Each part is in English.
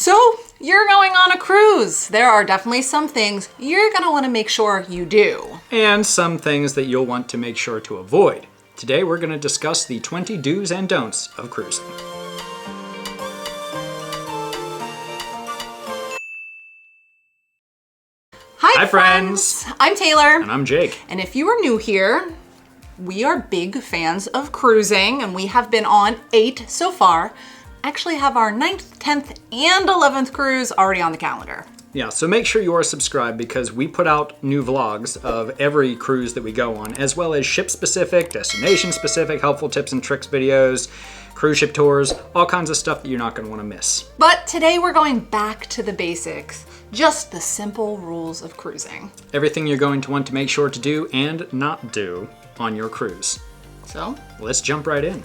So you're going on a cruise. There are definitely some things you're gonna wanna make sure you do. And some things that you'll want to make sure to avoid. Today we're gonna discuss the 20 do's and don'ts of cruising. Hi friends! I'm Taylor. And I'm Jake. And if you are new here, we are big fans of cruising and we have been on 8 so far. Actually have our 9th, 10th, and 11th cruise already on the calendar. Yeah, so make sure you are subscribed because we put out new vlogs of every cruise that we go on, as well as ship-specific, destination-specific, helpful tips and tricks videos, cruise ship tours, all kinds of stuff that you're not gonna wanna miss. But today we're going back to the basics, just the simple rules of cruising. Everything you're going to want to make sure to do and not do on your cruise. So, let's jump right in.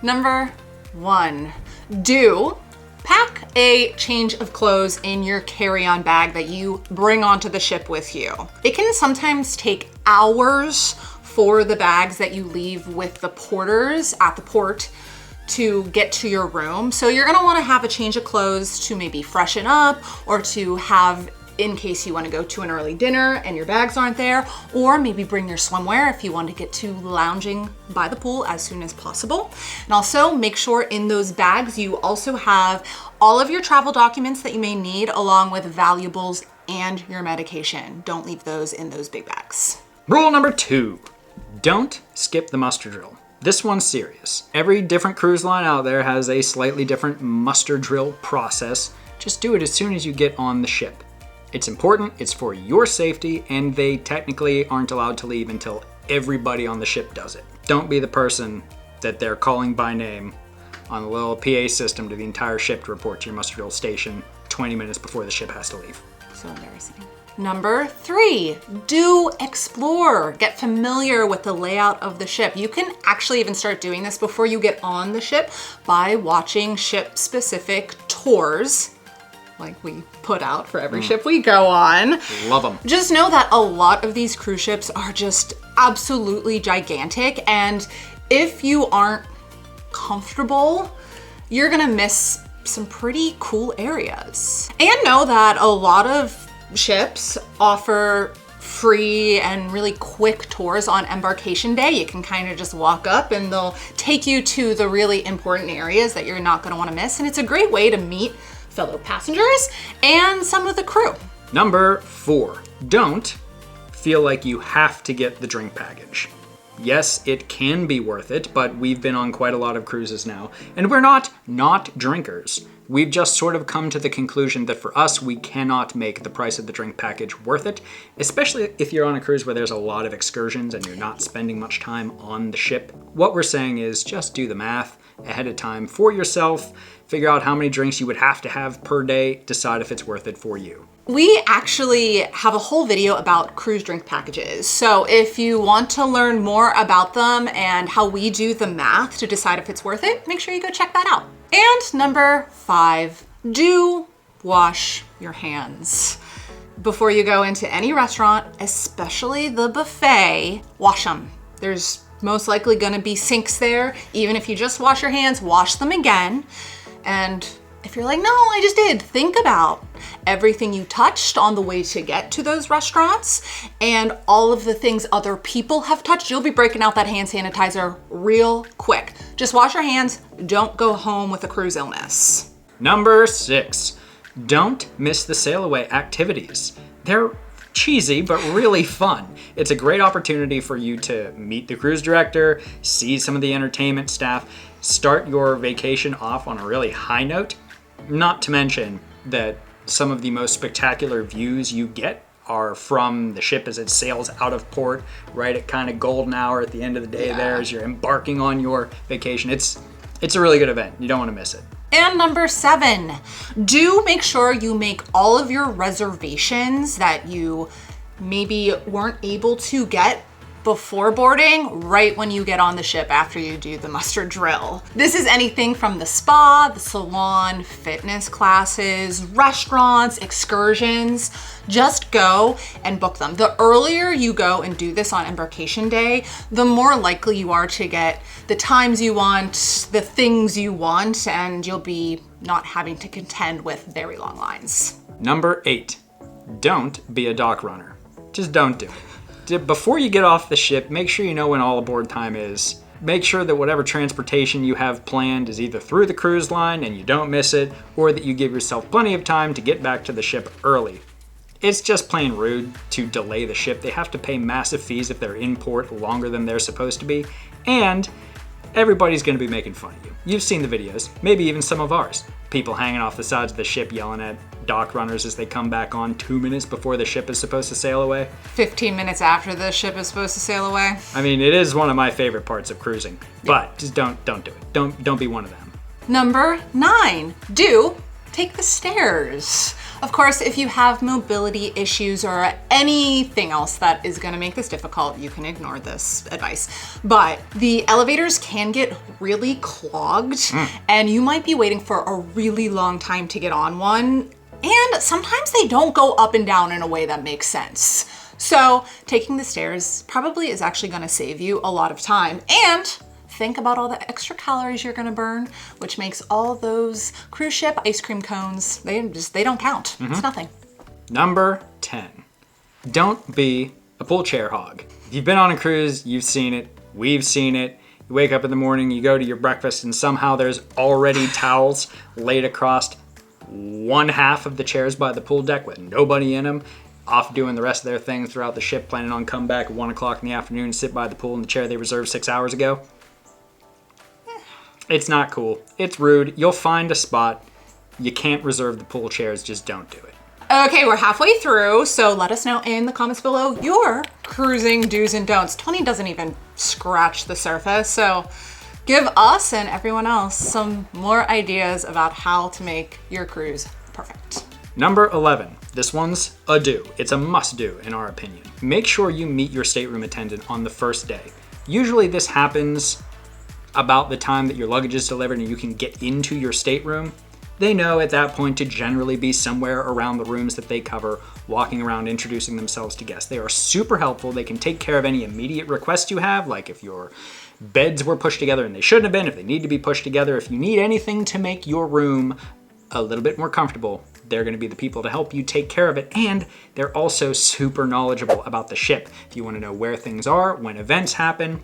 Number 1, do pack a change of clothes in your carry-on bag that you bring onto the ship with you. It can sometimes take hours for the bags that you leave with the porters at the port to get to your room. So you're gonna wanna have a change of clothes to maybe freshen up or to have in case you want to go to an early dinner and your bags aren't there, or maybe bring your swimwear if you want to get to lounging by the pool as soon as possible. And also make sure in those bags you also have all of your travel documents that you may need along with valuables and your medication. Don't leave those in those big bags. Rule number 2, don't skip the muster drill. This one's serious. Every different cruise line out there has a slightly different muster drill process. Just do it as soon as you get on the ship. It's important, it's for your safety, and they technically aren't allowed to leave until everybody on the ship does it. Don't be the person that they're calling by name on the little PA system to the entire ship to report to your muster drill station 20 minutes before the ship has to leave. So embarrassing. Number 3, do explore. Get familiar with the layout of the ship. You can actually even start doing this before you get on the ship by watching ship-specific tours like we put out for every ship we go on. Love them. Just know that a lot of these cruise ships are just absolutely gigantic, and if you aren't comfortable, you're gonna miss some pretty cool areas. And know that a lot of ships offer free and really quick tours on embarkation day. You can kind of just walk up and they'll take you to the really important areas that you're not gonna wanna miss, and it's a great way to meet fellow passengers and some of the crew. Number 4, don't feel like you have to get the drink package. Yes, it can be worth it, but we've been on quite a lot of cruises now, and we're not drinkers. We've just sort of come to the conclusion that for us, we cannot make the price of the drink package worth it, especially if you're on a cruise where there's a lot of excursions and you're not spending much time on the ship. What we're saying is just do the math ahead of time for yourself, figure out how many drinks you would have to have per day, decide if it's worth it for you. We actually have a whole video about cruise drink packages. So if you want to learn more about them and how we do the math to decide if it's worth it, make sure you go check that out. And number 5, do wash your hands. Before you go into any restaurant, especially the buffet, wash them. There's most likely gonna be sinks there. Even if you just wash your hands, wash them again. And if you're like, no, I just did, think about everything you touched on the way to get to those restaurants and all of the things other people have touched. You'll be breaking out that hand sanitizer real quick. Just wash your hands. Don't go home with a cruise illness. Number 6, don't miss the sail away activities. They're cheesy, but really fun. It's a great opportunity for you to meet the cruise director, see some of the entertainment staff, start your vacation off on a really high note. Not to mention that some of the most spectacular views you get are from the ship as it sails out of port, right at kind of golden hour at the end of the day there as you're embarking on your vacation. It's a really good event. You don't want to miss it. And number 7, do make sure you make all of your reservations that you maybe weren't able to get before boarding, right when you get on the ship after you do the muster drill. This is anything from the spa, the salon, fitness classes, restaurants, excursions. Just go and book them. The earlier you go and do this on embarkation day, the more likely you are to get the times you want, the things you want, and you'll be not having to contend with very long lines. Number 8, don't be a dock runner. Just don't do it. Before you get off the ship, make sure you know when all aboard time is. Make sure that whatever transportation you have planned is either through the cruise line and you don't miss it, or that you give yourself plenty of time to get back to the ship early. It's just plain rude to delay the ship. They have to pay massive fees if they're in port longer than they're supposed to be, and everybody's going to be making fun of you. You've seen the videos, maybe even some of ours. People hanging off the sides of the ship yelling at dock runners as they come back on 2 minutes before the ship is supposed to sail away. 15 minutes after the ship is supposed to sail away. I mean, it is one of my favorite parts of cruising, but just don't do it. Don't be one of them. Number 9, do take the stairs. Of course, if you have mobility issues or anything else that is going to make this difficult, you can ignore this advice. But the elevators can get really clogged, and you might be waiting for a really long time to get on one. And sometimes they don't go up and down in a way that makes sense. So taking the stairs probably is actually going to save you a lot of time. And think about all the extra calories you're gonna burn, which makes all those cruise ship ice cream cones, they don't count. It's nothing. Number 10, don't be a pool chair hog. If you've been on a cruise, you've seen it, we've seen it. You wake up in the morning, you go to your breakfast, and somehow there's already towels laid across one half of the chairs by the pool deck with nobody in them, off doing the rest of their thing throughout the ship, planning on come back at 1 o'clock in the afternoon, sit by the pool in the chair they reserved 6 hours ago. It's not cool. It's rude. You'll find a spot. You can't reserve the pool chairs. Just don't do it. Okay, we're halfway through, so let us know in the comments below your cruising do's and don'ts. 20 doesn't even scratch the surface, so give us and everyone else some more ideas about how to make your cruise perfect. Number 11. This one's a do. It's a must do in our opinion. Make sure you meet your stateroom attendant on the first day. Usually this happens about the time that your luggage is delivered and you can get into your stateroom. They know at that point to generally be somewhere around the rooms that they cover, walking around introducing themselves to guests. They are super helpful. They can take care of any immediate requests you have, like if your beds were pushed together and they shouldn't have been, if they need to be pushed together, if you need anything to make your room a little bit more comfortable, they're going to be the people to help you take care of it. And they're also super knowledgeable about the ship. If you want to know where things are, when events happen,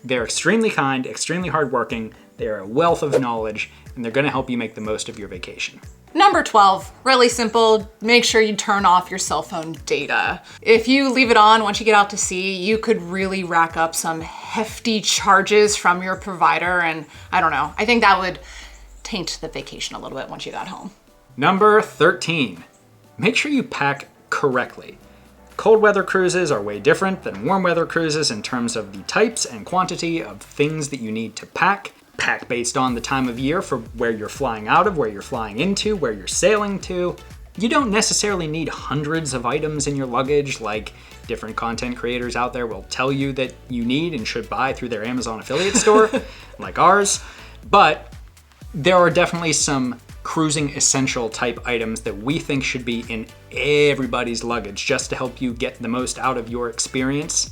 they're extremely kind, extremely hardworking, they're a wealth of knowledge, and they're gonna help you make the most of your vacation. Number 12, really simple, make sure you turn off your cell phone data. If you leave it on once you get out to sea, you could really rack up some hefty charges from your provider, and I don't know, I think that would taint the vacation a little bit once you got home. Number 13, make sure you pack correctly. Cold weather cruises are way different than warm weather cruises in terms of the types and quantity of things that you need to pack. Pack based on the time of year for where you're flying out of, where you're flying into, where you're sailing to. You don't necessarily need hundreds of items in your luggage like different content creators out there will tell you that you need and should buy through their Amazon affiliate store, like ours. But there are definitely some cruising essential type items that we think should be in everybody's luggage just to help you get the most out of your experience.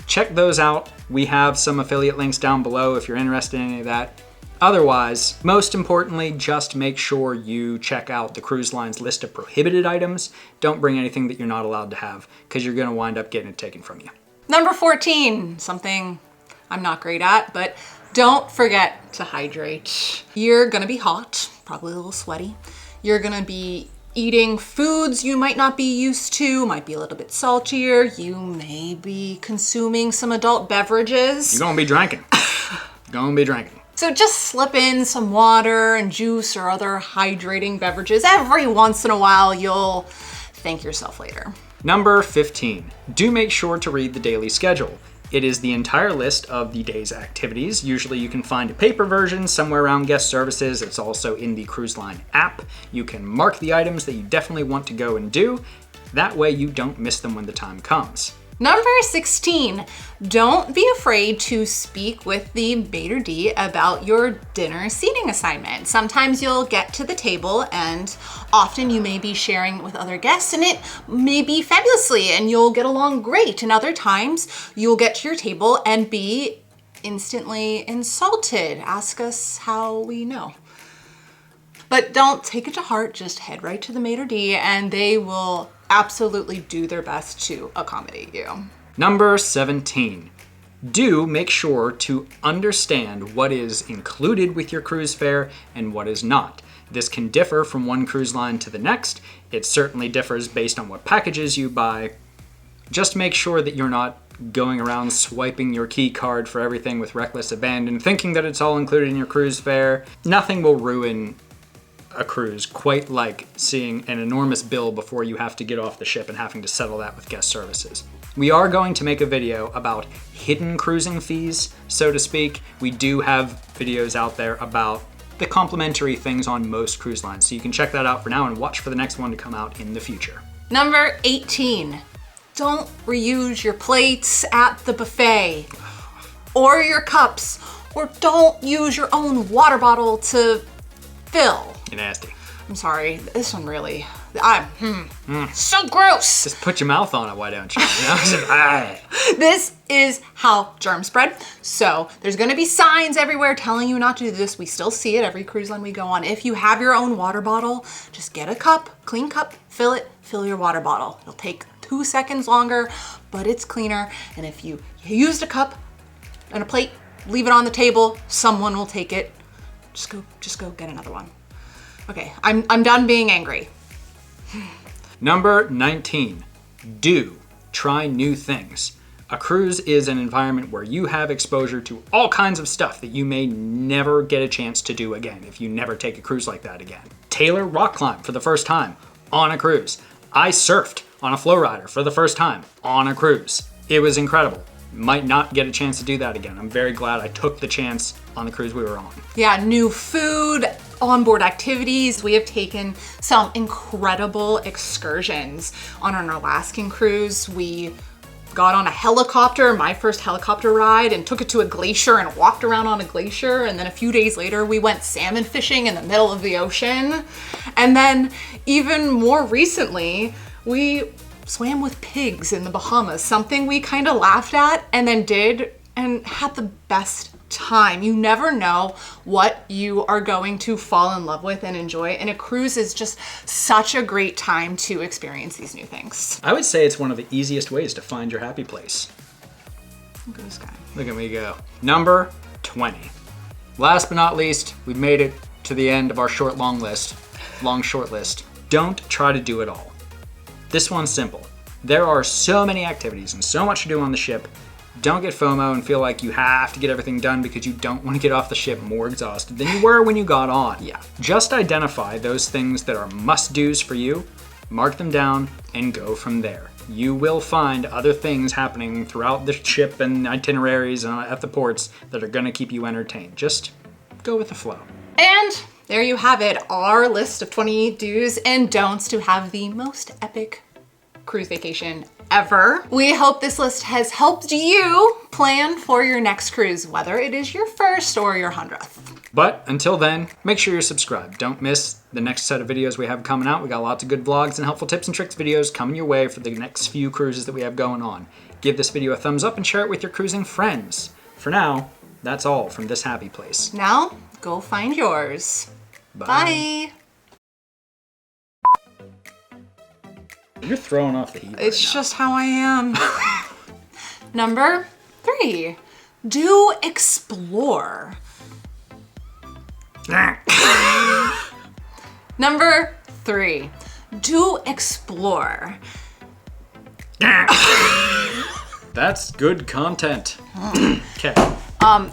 Check those out. We have some affiliate links down below if you're interested in any of that. Otherwise, most importantly, just make sure you check out the cruise line's list of prohibited items. Don't bring anything that you're not allowed to have because you're going to wind up getting it taken from you. Number 14, something I'm not great at, but don't forget to hydrate. You're gonna be hot, probably a little sweaty. You're gonna be eating foods you might not be used to, might be a little bit saltier. You may be consuming some adult beverages. You're gonna be drinking. So just slip in some water and juice or other hydrating beverages. Every once in a while, you'll thank yourself later. Number 15, do make sure to read the daily schedule. It is the entire list of the day's activities. Usually you can find a paper version somewhere around guest services. It's also in the cruise line app. You can mark the items that you definitely want to go and do. That way you don't miss them when the time comes. Number 16, don't be afraid to speak with the maitre d' about your dinner seating assignment. Sometimes you'll get to the table and often you may be sharing with other guests and it may be fabulously and you'll get along great. And other times you'll get to your table and be instantly insulted. Ask us how we know. But don't take it to heart, just head right to the maitre d' and they will absolutely do their best to accommodate you. Number 17, do make sure to understand what is included with your cruise fare and what is not. This can differ from one cruise line to the next. It certainly differs based on what packages you buy. Just make sure that you're not going around swiping your key card for everything with reckless abandon, thinking that it's all included in your cruise fare. Nothing will ruin a cruise quite like seeing an enormous bill before you have to get off the ship and having to settle that with guest services. We are going to make a video about hidden cruising fees, so to speak. We do have videos out there about the complimentary things on most cruise lines, so you can check that out for now and watch for the next one to come out in the future. Number 18, don't reuse your plates at the buffet or your cups, or don't use your own water bottle to fill. You're nasty. I'm sorry, this one really, so gross. Just put your mouth on it, why don't you? You know? This is how germs spread. So there's gonna be signs everywhere telling you not to do this. We still see it every cruise line we go on. If you have your own water bottle, just get a cup, clean cup, fill it, fill your water bottle. It'll take 2 seconds longer, but it's cleaner. And if you used a cup and a plate, leave it on the table, someone will take it. Just go get another one. Okay, I'm done being angry. Number 19, do try new things. A cruise is an environment where you have exposure to all kinds of stuff that you may never get a chance to do again if you never take a cruise like that again. Taylor rock climbed for the first time on a cruise. I surfed on a flow rider for the first time on a cruise. It was incredible. Might not get a chance to do that again. I'm very glad I took the chance on the cruise we were on. Yeah, new food, onboard activities. We have taken some incredible excursions. On an Alaskan cruise, we got on a helicopter, my first helicopter ride, and took it to a glacier and walked around on a glacier. And then a few days later, we went salmon fishing in the middle of the ocean. And then even more recently, we swam with pigs in the Bahamas, something we kind of laughed at and then did and had the best time. You never know what you are going to fall in love with and enjoy, and a cruise is just such a great time to experience these new things. I would say it's one of the easiest ways to find your happy place. Look at this guy. Look at me go. Number 20. Last but not least, we've made it to the end of our short list. Don't try to do it all. This one's simple. There are so many activities and so much to do on the ship. Don't get FOMO and feel like you have to get everything done because you don't want to get off the ship more exhausted than you were when you got on. Yeah. Just identify those things that are must-dos for you, mark them down, and go from there. You will find other things happening throughout the ship and itineraries and at the ports that are going to keep you entertained. Just go with the flow. And there you have it, our list of 20 do's and don'ts to have the most epic cruise vacation ever. We hope this list has helped you plan for your next cruise, whether it is your first or your 100th. But until then, make sure you're subscribed. Don't miss the next set of videos we have coming out. We got lots of good vlogs and helpful tips and tricks videos coming your way for the next few cruises that we have going on. Give this video a thumbs up and share it with your cruising friends. For now, that's all from this happy place. Now, go find yours. Bye. You're throwing off the heat. It's right now. just how I am. Number 3, do explore. Number 3, do explore. That's good content. Okay.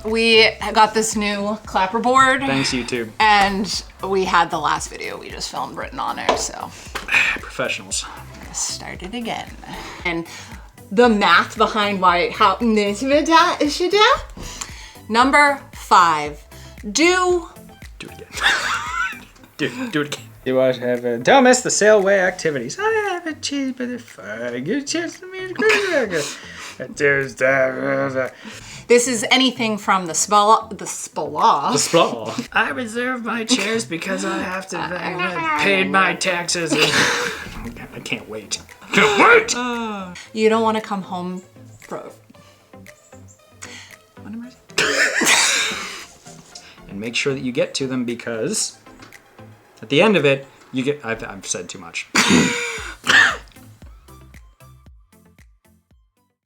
We got this new clapperboard. Thanks, YouTube. And we had the last video we just filmed written on it, so. Professionals. Start it again. And the math behind how Number 5, do it again. do it again. Don't miss the sailway activities. my cheese, but if I get a chance to meet a cruiser. There's that. This is anything from the spa. I reserve my chairs because I have to pay my taxes. I can't wait. Can't wait! You don't want to come home from... And make sure that you get to them because at the end of it, you get... I've said too much.